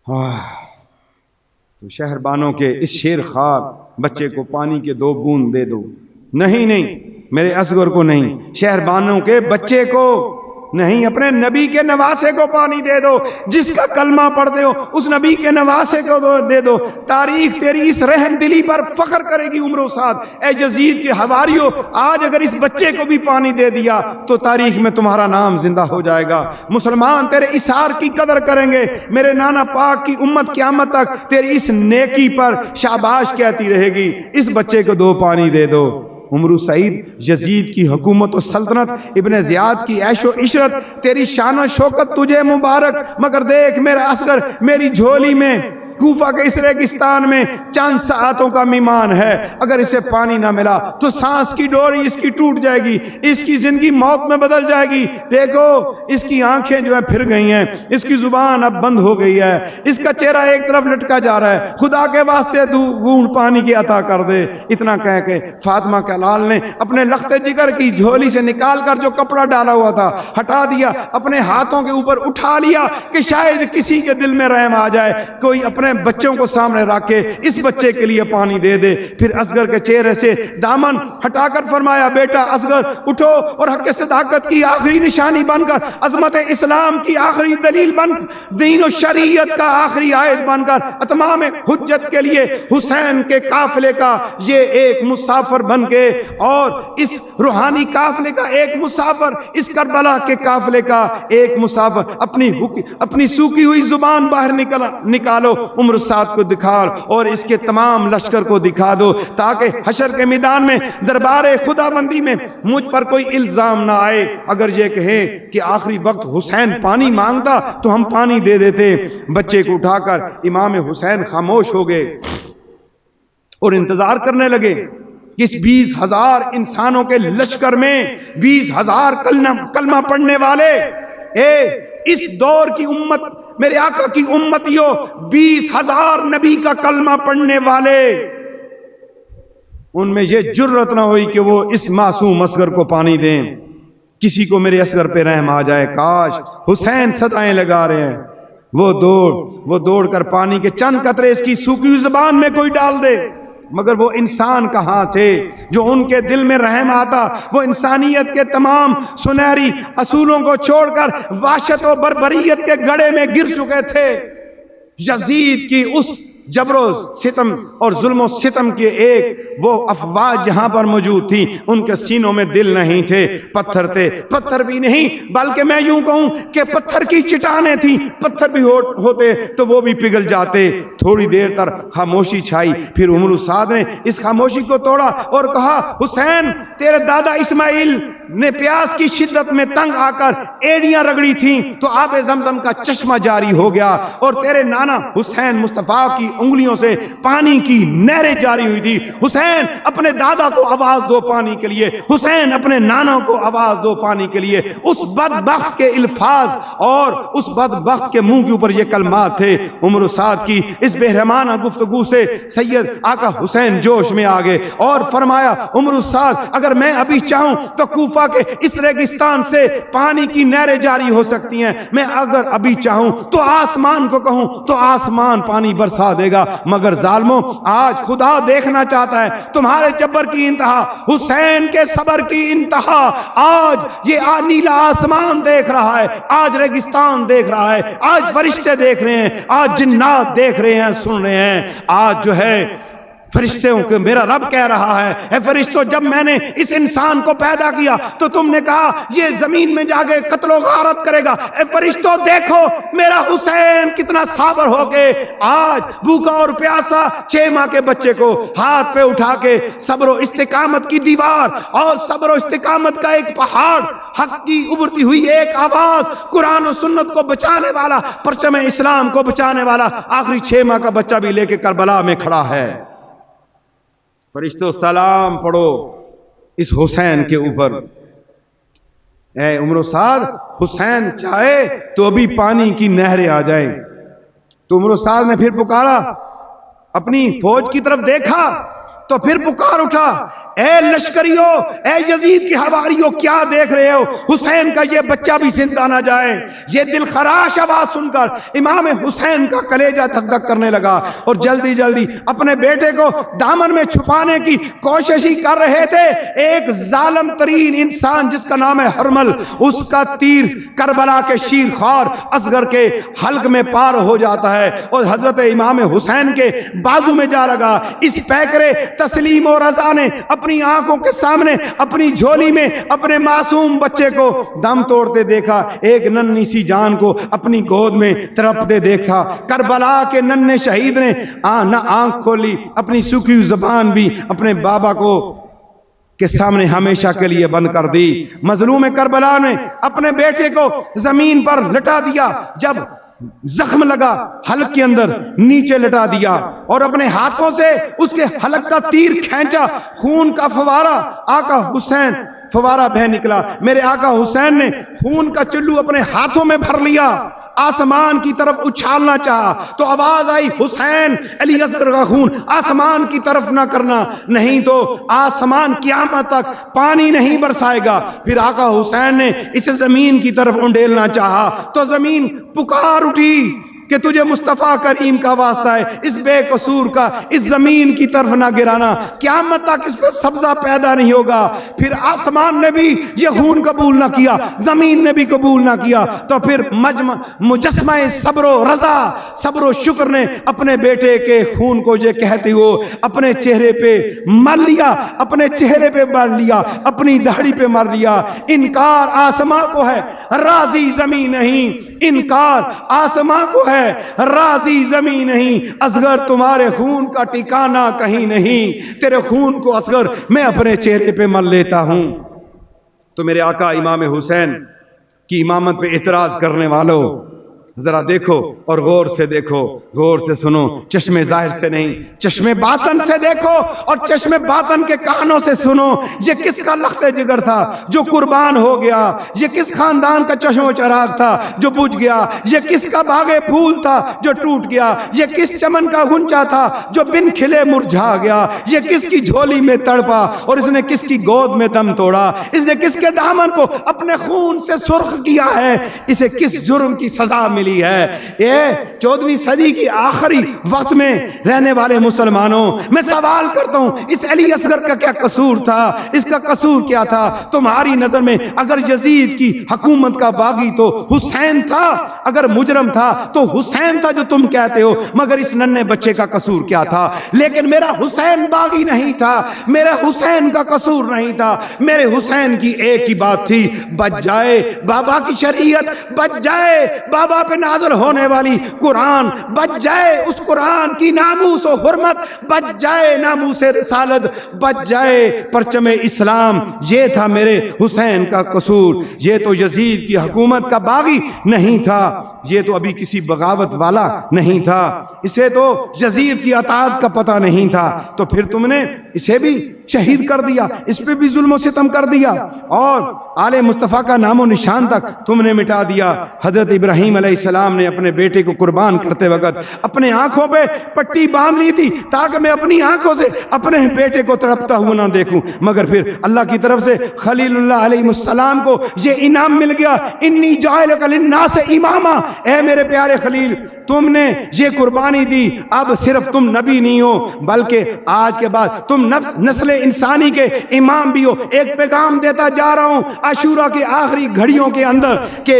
تو شہربانوں کے اس شیر خوار بچے کو پانی کے 2 بوند دے دو، نہیں میرے اصغر کو نہیں، شہربانوں کے بچے کو نہیں، اپنے نبی کے نواسے کو پانی دے دو، جس کا کلمہ پڑھتے ہو اس نبی کے نواسے کو دے دو، تاریخ تیری اس رحم دلی پر فخر کرے گی۔ عمر السعد، اے یزید کے حواریوں، آج اگر اس بچے کو بھی پانی دے دیا تو تاریخ میں تمہارا نام زندہ ہو جائے گا، مسلمان تیرے اثار کی قدر کریں گے، میرے نانا پاک کی امت قیامت تک تیری اس نیکی پر شاباش کہتی رہے گی، اس بچے کو 2 پانی دے دو۔ عمر سعید، یزید کی حکومت و سلطنت، ابن زیاد کی عیش و عشرت، تیری شان و شوکت تجھے مبارک، مگر دیکھ میرا اصغر میری جھولی میں کوفہ کے اس ریگستان میں چند ساعتوں کا میمان ہے، اگر اسے پانی نہ ملا تو سانس کی ڈوری اس کی ٹوٹ جائے گی، اس کی زندگی موت میں بدل جائے گی۔ دیکھو اس کی آنکھیں جو ہے پھر گئی ہیں، اس کی زبان اب بند ہو گئی ہے، اس کا چہرہ ایک طرف لٹکا جا رہا ہے، خدا کے واسطے تو گھونٹ پانی کی عطا کر دے۔ اتنا کہہ کے فاطمہ کے لال نے اپنے لخت جگر کی جھولی سے نکال کر جو کپڑا ڈالا ہوا تھا ہٹا دیا، اپنے ہاتھوں کے اوپر اٹھا لیا کہ شاید کسی کے دل میں رحم آ جائے، کوئی اپنے بچوں کو سامنے رکھ کے اس بچے کے لیے پانی دے دے۔ پھر اصغر کے چہرے سے دامن ہٹا کر فرمایا، بیٹا اصغر اٹھو اور حق صداقت کی آخری نشانی بن کر، عظمت اسلام کی آخری دلیل بن، دین و شریعت کا آخری آیت بن کر، اتمام حجت کے لیے حسین کے قافلے کا یہ ایک مسافر بن کے، اور اس روحانی قافلے کا ایک مسافر، اس کربلا کے قافلے کا ایک مسافر، اپنی سوکھی ہوئی زبان باہر نکالو، عمر سعد کو دکھا اور اس کے تمام لشکر کو دکھا دو، تاکہ حشر کے میدان میں دربار خدا بندی میں مجھ پر کوئی الزام نہ آئے۔ اگر یہ کہیں کہ آخری وقت حسین پانی مانگتا تو ہم پانی دے دیتے۔ بچے کو اٹھا کر امام حسین خاموش ہو گئے اور انتظار کرنے لگے کہ اس 20,000 انسانوں کے لشکر میں 20,000 کلمہ پڑھنے والے، اس دور کی امت، میرے آقا کی امتیوں، 20,000 نبی کا کلمہ پڑھنے والے، ان میں یہ جرت نہ ہوئی کہ وہ اس معصوم اصغر کو پانی دیں۔ کسی کو میرے اصغر پہ رحم آ جائے، کاش حسین صدائیں لگا رہے ہیں، وہ دوڑ کر پانی کے چند قطرے اس کی سوکھی ہوئی زبان میں کوئی ڈال دے۔ مگر وہ انسان کہاں تھے جو ان کے دل میں رحم آتا؟ وہ انسانیت کے تمام سنہری اصولوں کو چھوڑ کر وحشت و بربریت کے گڑھے میں گر چکے تھے۔ یزید کی اس جبر و ستم اور ظلم و ستم کے ایک وہ افواج جہاں پر موجود تھی، ان کے سینوں میں دل نہیں تھے، پتھر تھے۔ پتھر بھی نہیں بلکہ میں یوں کہوں کہ پتھر کی چٹانیں تھیں، پتھر بھی ہوتے تو وہ بھی پگھل جاتے۔ تھوڑی دیر تک خاموشی چھائی، پھر عمر سعد نے اس خاموشی کو توڑا اور کہا، حسین تیرے دادا اسماعیل نے پیاس کی شدت میں تنگ آ کر ایڑیاں رگڑی تھیں تو آب زمزم کا چشمہ جاری ہو گیا، اور تیرے نانا حسین مصطفیٰ کی انگلیوں سے پانی کی نہریں جاری ہوئی تھی۔ حسین اپنے دادا کو آواز دو پانی کے لیے، حسین اپنے نانا کو آواز دو پانی کے لیے۔ اس بدبخت کے الفاظ اور اس بدبخت کے منہ کے اوپر یہ کلمات تھے۔ عمر سعد کی اس بہرمانہ گفتگو سے سید آقا حسین جوش میں آ گئے اور فرمایا، عمر سعد اگر میں ابھی چاہوں تو کوفہ کے اس ریگستان سے پانی کی نہریں جاری ہو سکتی ہیں، میں اگر ابھی چاہوں تو آسمان کو کہوں تو آسمان پانی برسا دے گا، مگر ظالموں آج خدا دیکھنا چاہتا ہے تمہارے جبر کی انتہا، حسین کے صبر کی انتہا۔ آج یہ نیلا آسمان دیکھ رہا ہے، آج ریگستان دیکھ رہا ہے، آج فرشتے دیکھ رہے ہیں، آج جنات دیکھ رہے ہیں، سن رہے ہیں۔ آج جو ہے فرشتوں کو میرا رب کہہ رہا ہے، اے فرشتوں جب میں نے اس انسان کو پیدا کیا تو تم نے کہا یہ زمین میں جا کے قتل و غارت کرے گا۔ اے فرشتوں دیکھو میرا حسین کتنا صابر ہو کے آج بھوکا اور پیاسا 6 ماہ کے بچے کو ہاتھ پہ اٹھا کے صبر و استقامت کی دیوار اور صبر و استقامت کا ایک پہاڑ، حق کی ابھرتی ہوئی ایک آواز، قرآن و سنت کو بچانے والا، پرچم اسلام کو بچانے والا آخری 6 ماہ کا بچہ بھی لے کے کربلا میں کھڑا ہے۔ فرشتوں سلام پڑھو اس حسین کے اوپر۔ اے عمر سعد حسین چاہے تو ابھی پانی کی نہریں آ جائیں۔ تو عمر سعد نے پھر پکارا، اپنی فوج کی طرف دیکھا تو پھر پکار اٹھا، اے لشکریو، اے یزید کی حواریو، کیا دیکھ رہے ہو؟ حسین کا یہ بچہ بھی زندہ نہ جائے۔ یہ دل خراش آواز سن کر امام حسین کا کلیجہ دھک دھک کرنے لگا اور جلدی جلدی اپنے بیٹے کو دامن میں چھپانے کی کوشش ہی کر رہے تھے۔ ایک ظالم ترین انسان جس کا نام ہے ہرمل، اس کا تیر کربلا کے شیر خوار اصغر کے حلق میں پار ہو جاتا ہے اور حضرت امام حسین کے بازو میں جا لگا۔ اس پیکرے تسلیم و رضا نے اپنی آنکھوں کے سامنے اپنی جھولی میں اپنے معصوم بچے کو دم توڑتے دیکھا، ایک ننھی سی جان کو اپنی گود میں تڑپتے دیکھا۔ کربلا کے ننھے شہید نے نہ آنکھ کھولی، اپنی سوکھی ہوئی زبان بھی اپنے بابا کو کے سامنے ہمیشہ کے لیے بند کر دی۔ مظلوم کربلا نے اپنے بیٹے کو زمین پر لٹا دیا۔ جب زخم لگا حلق کے اندر، نیچے لٹا دیا اور اپنے ہاتھوں سے اس کے حلق کا تیر کھینچا، خون کا فوارہ آقا حسین فوارہ بہ نکلا۔ میرے آقا حسین نے خون کا چلو اپنے ہاتھوں میں بھر لیا، آسمان کی طرف اچھالنا چاہا تو آواز آئی، حسین علی اصغر کا خون آسمان کی طرف نہ کرنا، نہیں تو آسمان قیامت تک پانی نہیں برسائے گا۔ پھر آقا حسین نے اسے زمین کی طرف انڈیلنا چاہا تو زمین پکار اٹھی کہ تجھے مصطفیٰ کریم کا واسطہ ہے، اس بے قصور کا اس زمین کی طرف نہ گرانا، قیامت تک اس پہ سبزہ پیدا نہیں ہوگا۔ پھر آسمان نے بھی یہ خون قبول نہ کیا، زمین نے بھی قبول نہ کیا، تو پھر مجسمہ صبر و رضا، صبر و شکر نے اپنے بیٹے کے خون کو یہ کہتے ہو اپنے چہرے پہ مر لیا، اپنے چہرے پہ مر لیا، اپنی داڑھی پہ مر لیا۔ انکار آسماں کو ہے، راضی زمین نہیں، انکار آسماں کو ہے، راضی زمین نہیں۔ اصغر تمہارے خون کا ٹھکانہ کہیں نہیں، تیرے خون کو اصغر میں اپنے چہرے پہ مل لیتا ہوں۔ تو میرے آقا امام حسین کی امامت پہ اعتراض کرنے والوں ذرا دیکھو اور غور سے دیکھو، غور سے سنو، چشم ظاہر سے نہیں، چشم باطن سے دیکھو اور چشم باطن کے کانوں سے سنو۔ یہ کس کا لخت جگر تھا جو قربان ہو گیا؟ یہ کس خاندان کا چشم و چراغ تھا جو بجھ گیا؟ یہ کس کا باغ پھول تھا جو ٹوٹ گیا؟ یہ کس چمن کا غنچہ تھا جو بن کھلے مرجھا گیا؟ یہ کس کی جھولی میں تڑپا اور اس نے کس کی گود میں دم توڑا؟ اس نے کس کے دامن کو اپنے خون سے سرخ کیا ہے؟ اسے کس جرم کی سزا ملی ہے؟ یہ 14ویں صدی کی آخری وقت میں رہنے والے مسلمانوں، میں سوال کرتا ہوں، اس علی اصغر کا کیا قصور تھا؟ اس کا قصور کیا تھا تمہاری نظر میں؟ اگر یزید کی حکومت کا باغی تو حسین تھا، اگر مجرم تھا تو حسین تھا جو تم کہتے ہو، مگر اس ننھے بچے کا قصور کیا تھا؟ لیکن میرا حسین باغی نہیں تھا، میرے حسین کا قصور نہیں تھا، میرے حسین کی ایک ہی بات تھی، بچ جائے بابا کی شریعت، بچ جائے بابا پہ نازل ہونے والی قرآن، بچ جائے اس قرآن کی ناموس و حرمت، بچ جائے ناموس رسالت، بچ جائے پرچم اسلام۔ یہ تھا میرے حسین کا قصور۔ یہ تو یزید کی حکومت کا باغی نہیں تھا، یہ تو ابھی کسی بغاوت والا نہیں تھا، اسے تو یزید کی اطاعت کا پتہ نہیں تھا، تو پھر تم نے اسے بھی شہید کر دیا، اس پہ بھی ظلم و ستم کر دیا اور آل مصطفیٰ کا نام و نشان تک تم نے مٹا دیا۔ حضرت ابراہیم علیہ السلام نے اپنے بیٹے کو قربان کرتے وقت اپنے آنکھوں پہ پٹی باندھ لی تھی تاکہ میں اپنی آنکھوں سے اپنے بیٹے کو تڑپتا ہوا نہ دیکھوں، مگر پھر اللہ کی طرف سے خلیل اللہ علیہ السلام کو یہ انعام مل گیا، انی جاعلک للناس اماما، اے میرے پیارے خلیل تم نے یہ قربانی دی، اب صرف تم نبی نہیں ہو بلکہ آج کے بعد تم نسل انسانی کے امام بھی ہو۔ ایک پیغام دیتا جا رہا ہوں عاشورہ کے آخری گھڑیوں کے اندر کہ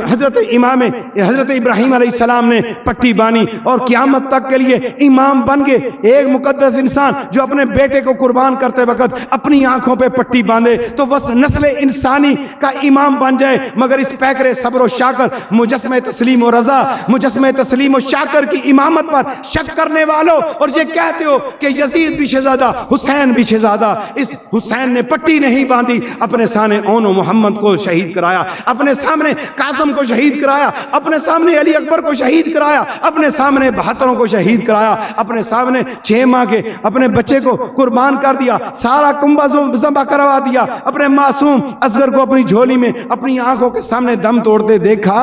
حضرت ابراہیم علیہ السلام نے پٹی بانی اور قیامت تک کے لیے امام بن گئے۔ ایک مقدس انسان جو اپنے بیٹے کو قربان کرتے وقت اپنی آنکھوں پہ پٹی باندھے تو وہ نسل انسانی کا امام بن جائے، مگر اس پیکر صبر و شاکر مجسمہ تسلیم و رضا، مجسمہ تسلیم و شاکر کی امامت پر شک کرنے والوں اور یہ کہتے ہو کہ یزید بھی شہزادہ، حسین بھی شہزادہ، اس حسین نے پٹی نہیں باندھی، اپنے سامنے اون و محمد کو شہید کرایا، اپنے سامنے قاسم کو شہید کرایا، اپنے سامنے علی اکبر کو شہید کرایا، اپنے سامنے 72 کو شہید کرایا، اپنے سامنے 6 ماہ کے اپنے بچے کو قربان کر دیا، سارا کنبہ ذبح کروا دیا، اپنے معصوم اصغر کو اپنی جھولی میں اپنی آنکھوں کے سامنے دم توڑتے دیکھا۔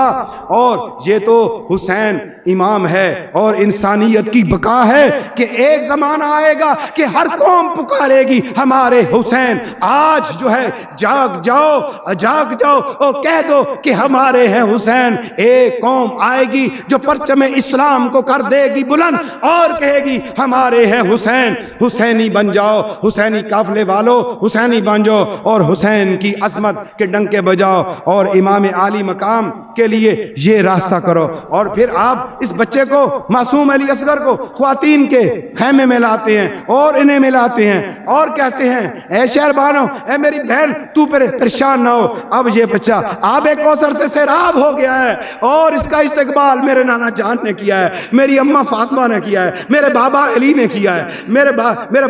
اور یہ تو حسین امام ہے اور انسانیت کی بقا ہے کہ ایک زمانہ آئے گا کہ ہر قوم پکارے گی ہمارے حسین۔ آج جو ہے جاگ جاؤ اور کہہ دو کہ ہمارے ہیں حسین۔ ایک قوم آئے گی جو پرچم اسلام کو کر دے گی بلند اور کہے گی ہمارے ہیں حسین۔ حسینی بن جاؤ، حسینی قافلے والو حسینی بن جاؤ اور حسین کی عظمت کے ڈنکے بجاؤ اور امام عالی مقام کے لیے یہ راستہ کرو۔ اور پھر آپ اس بچے کو معصوم علی اصغر کو خواتین کے خیمے میں لاتے ہیں اور انہیں ملاتے ہیں اور کہتے ہیں اے شہربانو، اے میری بہن تو پریشان نہ ہو، اب یہ بچہ آب کوثر سے سیراب ہو گیا ہے، اور اس کا استقبال میرے نانا جان نے کیا ہے، میری اماں فاطمہ نے کیا ہے، میرے بابا علی نے کیا ہے، میرے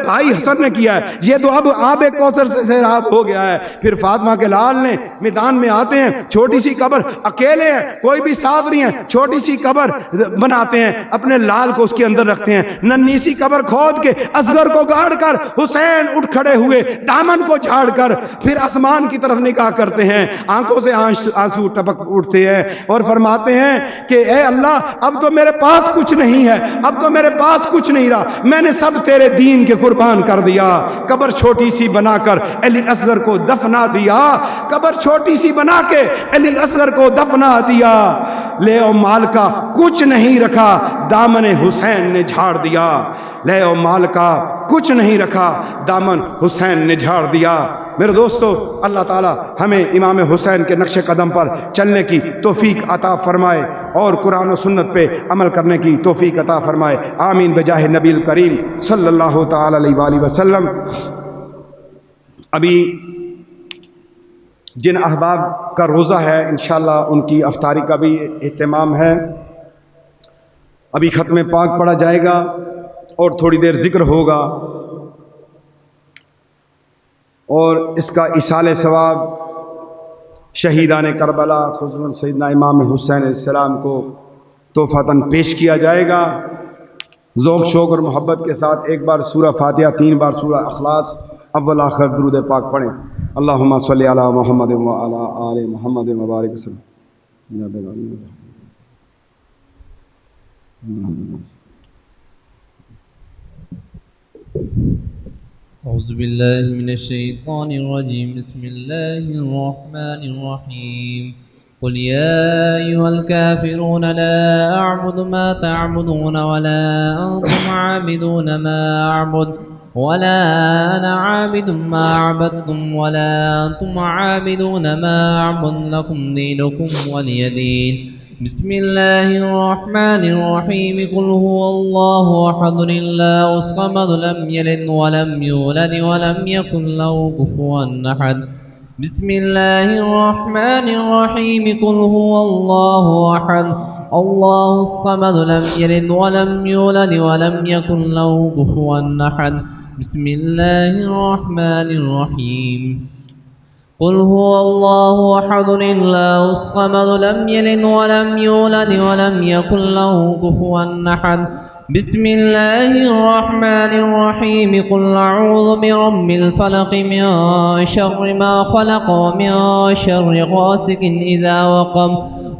بھائی حسن نے کیا ہے، یہ تو اب آب کوثر سے سیراب ہو گیا ہے۔ پھر فاطمہ کے لال نے میدان میں آتے ہیں، چھوٹی سی قبر، اکیلے ہیں، کوئی بھی ساتھ نہیں ہے، چھوٹی سی قبر بناتے ہیں، اپنے لال کو اس کے اندر رکھتے ہیں، ننھی سی قبر کھود کے اصغر کو گاڑ کر حسین اٹھ کھڑے ہوئے، دامن کو جھاڑ کر پھر آسمان کی طرف نگاہ کرتے ہیں، آنکھوں سے آنسو ٹپک اٹھتے ہیں اور فرماتے ہیں کہ اے اللہ اب تو میرے پاس کچھ نہیں ہے، اب تو میرے پاس کچھ نہیں رہا، میں نے سب تیرے دین کے قربان کر دیا۔ قبر چھوٹی سی بنا کر علی اصغر کو دفنا دیا، قبر چھوٹی سی بنا کے علی اصغر کو دفنا دیا، لے او مال کا کچھ نہیں رکھا، دامن حسین نے جھاڑ دیا، لے او مال کا کچھ نہیں رکھا، دامن حسین نے جھاڑ دیا۔ میرے دوستو، اللہ تعالی ہمیں امام حسین کے نقش قدم پر چلنے کی توفیق عطا فرمائے اور قرآن و سنت پہ عمل کرنے کی توفیق عطا فرمائے، آمین بجاہ نبی الکریم صلی اللہ تعالی علیہ وآلہ وسلم۔ ابھی جن احباب کا روزہ ہے انشاءاللہ ان کی افطاری کا بھی اہتمام ہے، ابھی ختم پاک پڑھا جائے گا اور تھوڑی دیر ذکر ہوگا، اور اس کا ایصال ثواب شہیدان کربلا خصوصاً سیدنا امام حسین علیہ السلام کو تحفۃً پیش کیا جائے گا۔ ذوق شوق اور محبت کے ساتھ ایک بار سورہ فاتحہ، 3 بار سورہ اخلاص، اول آخر درود پاک پڑھیں۔ اللہم صلی علی محمد وعلی آل محمد وبارک وسلم۔ اعوذ باللہ من الشیطان الرجیم، بسم اللہ الرحمن الرحیم۔ قل یا ایہا الکافرون لا اعبد ما تعبدون ولا انتم عابدون ما اعبد ولا انا عابد ما عبدتم ولا انتم عابدون ما اعبد لکم دینکم ولی دین۔ بسم اللہ الرحمن الرحیم۔ قل هو اللہ احد اللہ الصمد لم یلد ولم یولد ولم یکن له کفوا احد۔ بسم اللہ الرحمن الرحیم۔ قل هو اللہ احد اللہ الصمد لم یلد ولم یولد ولم یکن له کفوا احد۔ بسم اللہ الرحمن الرحیم۔ قل هو الله أحد الله الصمد لم يلد ولم يولد ولم يكن له كفوا أحد۔ بسم الله الرحمن الرحيم۔ قل أعوذ برب الفلق من شر ما خلق ومن شر غاسق إذا وقب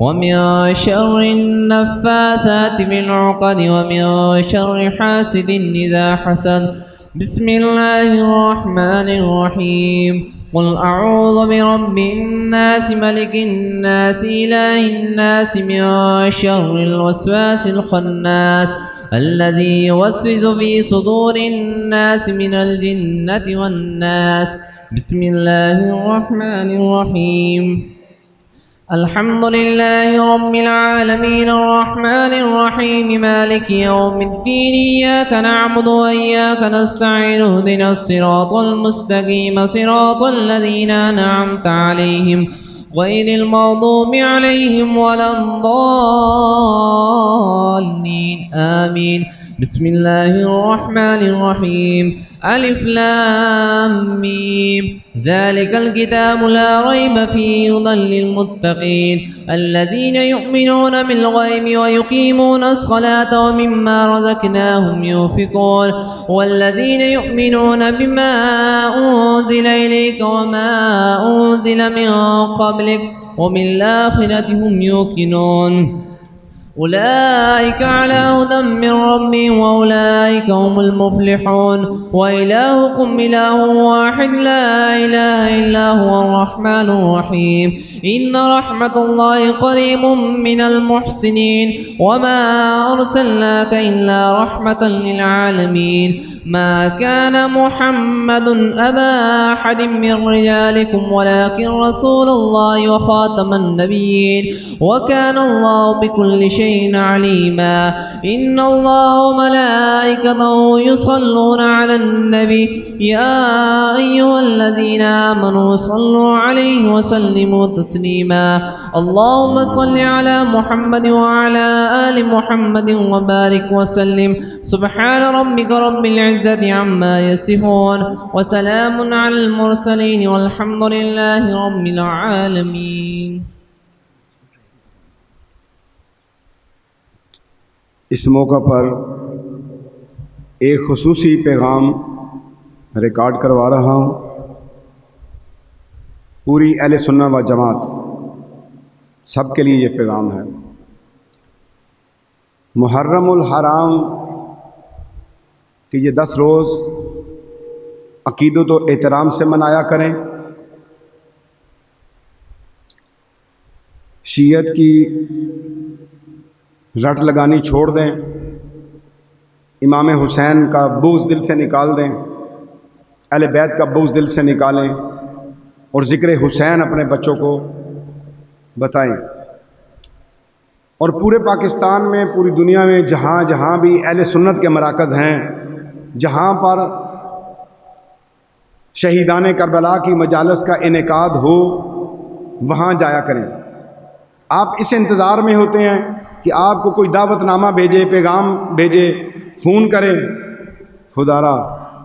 ومن شر النفاثات في العقد ومن شر حاسد إذا حسد۔ بسم الله الرحمن الرحيم۔ قل أعوذ برب الناس ملك الناس إله الناس من شر الوسواس الخناس الذي يوسوس في صدور الناس من الجنة والناس۔ بسم الله الرحمن الرحيم۔ الحمد لله رب العالمين الرحمن الرحيم مالك يوم الدين إياك نعبد وإياك نستعين اهدنا الصراط المستقيم صراط الذين أنعمت عليهم غير المغضوب عليهم ولا الضالين آمين۔ بسم الله الرحمن الرحيم۔ ألف لام ميم ذلك الكتاب لا ريب فيه هدى للمتقين الذين يؤمنون بالغيب ويقيمون الصلاة ومما رزقناهم ينفقون والذين يؤمنون بما أنزل إليك وما أنزل من قبلك وبالآخرة هم يوقنون أولئك على هدى من ربهم وأولئك هم المفلحون وإلهكم إله واحد لا إله إلا هو الرحمن الرحيم إن رحمة الله قريب من المحسنين وما أرسلناك إلا رحمة للعالمين ما كان محمد أبا أحد من رجالكم ولكن رسول الله وخاتم النبيين وكان الله بكل شيء عليما. إن الله وملائكته يصلون على النبي يا أيها الذين آمنوا صلوا عليه وسلموا تسليما. اللهم صل على محمد وعلى آل محمد وبارك وسلم. سبحان ربك رب العزة عما يصفون وسلام على المرسلين والحمد لله رب العالمين. اس موقع پر ایک خصوصی پیغام ریکارڈ کروا رہا ہوں. پوری اہل سنت و جماعت سب کے لیے یہ پیغام ہے. محرم الحرام کہ یہ 10 روز عقیدت و احترام سے منایا کریں. شیعت کی رٹ لگانی چھوڑ دیں. امام حسین کا بغض دل سے نکال دیں. اہل بیت کا بغض دل سے نکالیں اور ذکر حسین اپنے بچوں کو بتائیں. اور پورے پاکستان میں، پوری دنیا میں جہاں جہاں بھی اہل سنت کے مراکز ہیں، جہاں پر شہیدان کربلا کی مجالس کا انعقاد ہو، وہاں جایا کریں. آپ اس انتظار میں ہوتے ہیں کہ آپ کو کوئی دعوت نامہ بھیجے، پیغام بھیجے، فون کرے. خدا را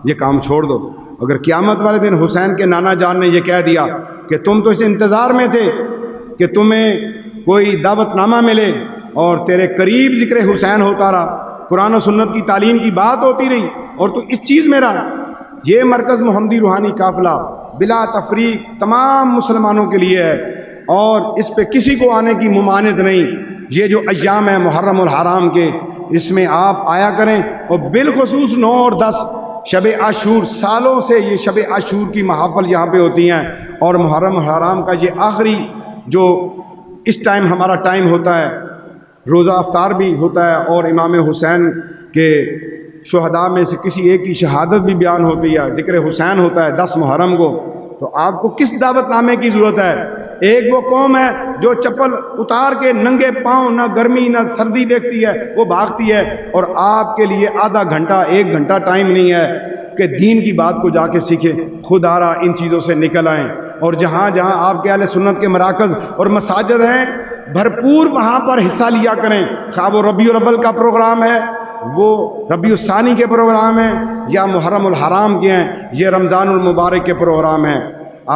یہ کام چھوڑ دو. اگر قیامت والے دن حسین کے نانا جان نے یہ کہہ دیا کہ تم تو اس انتظار میں تھے کہ تمہیں کوئی دعوت نامہ ملے اور تیرے قریب ذکر حسین ہوتا رہا، قرآن و سنت کی تعلیم کی بات ہوتی رہی اور تو اس چیز میں رہا. یہ مرکز محمدی روحانی قافلہ بلا تفریق تمام مسلمانوں کے لیے ہے اور اس پہ کسی کو آنے کی ممانعت نہیں. یہ جو ایام ہیں محرم الحرام کے، اس میں آپ آیا کریں. اور بالخصوص 9 اور 10 شب عاشور، سالوں سے یہ شب عاشور کی محافل یہاں پہ ہوتی ہیں. اور محرم الحرام کا یہ آخری جو اس ٹائم ہمارا ٹائم ہوتا ہے، روزہ افطار بھی ہوتا ہے اور امام حسین کے شہداء میں سے کسی ایک کی شہادت بھی بیان ہوتی ہے، ذکر حسین ہوتا ہے 10 محرم کو. تو آپ کو کس دعوت نامے کی ضرورت ہے؟ ایک وہ قوم ہے جو چپل اتار کے ننگے پاؤں، نہ گرمی نہ سردی دیکھتی ہے، وہ بھاگتی ہے. اور آپ کے لیے آدھا گھنٹہ 1 گھنٹہ ٹائم نہیں ہے کہ دین کی بات کو جا کے سیکھیں. خدا را ان چیزوں سے نکل آئیں. اور جہاں جہاں آپ کے اہل سنت کے مراکز اور مساجد ہیں، بھرپور وہاں پر حصہ لیا کریں. خواہ وہ ربیع الاول کا پروگرام ہے، وہ ربیع الثانی کے پروگرام ہیں، یا محرم الحرام کے ہیں، یہ رمضان المبارک کے پروگرام ہیں.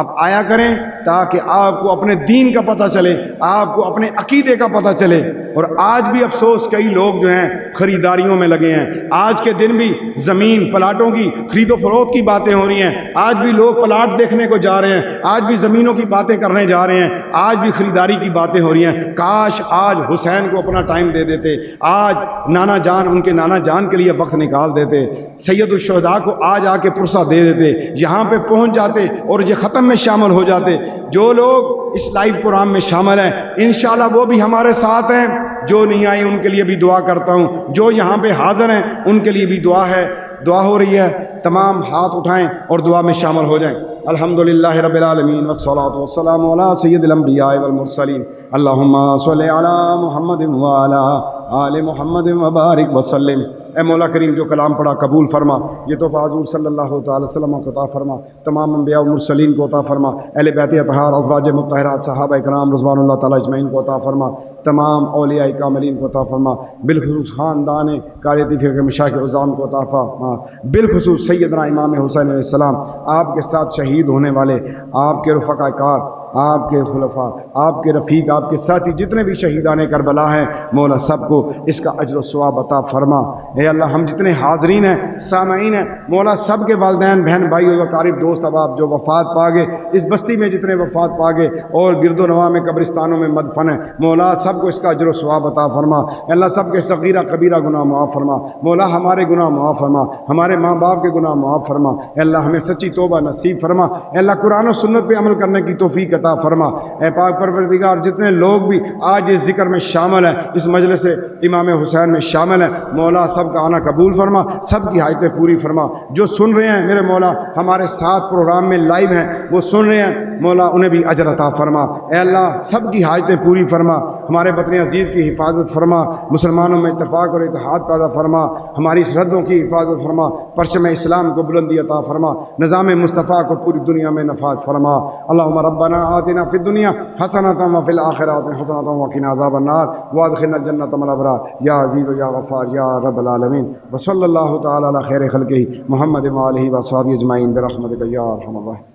آپ آیا کریں تاکہ آپ کو اپنے دین کا پتہ چلے، آپ کو اپنے عقیدے کا پتہ چلے. اور آج بھی افسوس کئی لوگ جو ہیں خریداریوں میں لگے ہیں. آج کے دن بھی زمین پلاٹوں کی خرید و فروخت کی باتیں ہو رہی ہیں. آج بھی لوگ پلاٹ دیکھنے کو جا رہے ہیں، آج بھی زمینوں کی باتیں کرنے جا رہے ہیں، آج بھی خریداری کی باتیں ہو رہی ہیں. کاش آج حسین کو اپنا ٹائم دے دیتے، آج نانا جان، ان کے نانا جان کے لیے وقت نکال دیتے، سید الشہداء کو آج آ کے پرسہ دے دیتے، یہاں پہ پہنچ جاتے اور یہ ختم میں شامل ہو جاتے. جو لوگ اس لائیو پروگرام میں شامل ہیں انشاءاللہ وہ بھی ہمارے ساتھ ہیں. جو نہیں آئے ان کے لیے بھی دعا کرتا ہوں، جو یہاں پہ حاضر ہیں ان کے لیے بھی دعا ہے، دعا ہو رہی ہے. تمام ہاتھ اٹھائیں اور دعا میں شامل ہو جائیں. الحمدللہ رب العالمین والصلاة والسلام علی سید الانبیاء والمرسلین. اللہم صلی علی محمد وعلی آل محمد وبارک وسلم. اے مولا کریم جو کلام پڑھا قبول فرما، یہ تحفہ حضور صلی اللہ تعالی وسلم کو عطا فرما، تمام انبیاء و مرسلین کو عطا فرما، اہل بیت اطہار، ازواج مطہرات، صحابہ کرام رضوان اللہ تعالی اجمعین کو عطا فرما، تمام اولیاء کاملین کو عطا فرما، بالخصوص خاندان قاریتی فقہ مشایخ عظام کو عطا فرما، بالخصوص سیدنا امام حسین علیہ السلام، آپ کے ساتھ شہید ہونے والے، آپ کے رفقاء کار، آپ کے خلفاء، آپ کے رفیق، آپ کے ساتھی جتنے بھی شہیدان کربلا ہیں، مولا سب کو اس کا اجر و ثواب عطا فرما. اے اللہ ہم جتنے حاضرین ہیں، سامعین ہیں، مولا سب کے والدین، بہن، بھائی و قریب، دوست احباب جو وفات پا گئے، اس بستی میں جتنے وفات پا گئے اور گرد و نواح میں قبرستانوں میں مدفن ہیں، مولا سب کو اس کا اجر و ثواب عطا فرما. اے اللہ سب کے صغیرہ کبیرہ گناہ معاف فرما. مولا ہمارے گناہ معاف فرما، ہمارے ماں باپ کے گناہ معاف فرما. اے اللہ ہمیں سچی توبہ نصیب فرما. اے اللہ قرآن و سنت پہ عمل کرنے کی توفیق عطا فرما۔ اے پاک پروردگار جتنے لوگ بھی آج اس ذکر میں شامل ہیں، اس مجلس امام حسین میں شامل ہیں، مولا سب کا آنا قبول فرما، سب کی حاجتیں پوری فرما۔ جو سن رہے ہیں میرے مولا ہمارے ساتھ پروگرام میں لائیو ہیں، وہ سن رہے ہیں مولا انہیں بھی اجر عطا فرما۔ اے اللہ سب کی حاجتیں پوری فرما، ہمارے وطن عزیز کی حفاظت فرما، مسلمانوں میں اتفاق اور اتحاد پیدا فرما، ہماری سرحدوں کی حفاظت فرما، پرچم اسلام کو بلندی عطا فرما، نظام مصطفیٰ کو پوری دنیا میں نفاذ فرما۔ اللہم ربنا آتنا فی الدنیا حسنۃ وفی الآخرۃ حسنۃ وقنا عذاب النار وادخلنا الجنۃ مع الابرار یا عزیز یا غفار یا رب العالمین۔ وصلی اللہ تعالی علی خیر خلقہ محمد وآلہ وصحبہ اجمعین برحمتک یا ارحم الراحمین۔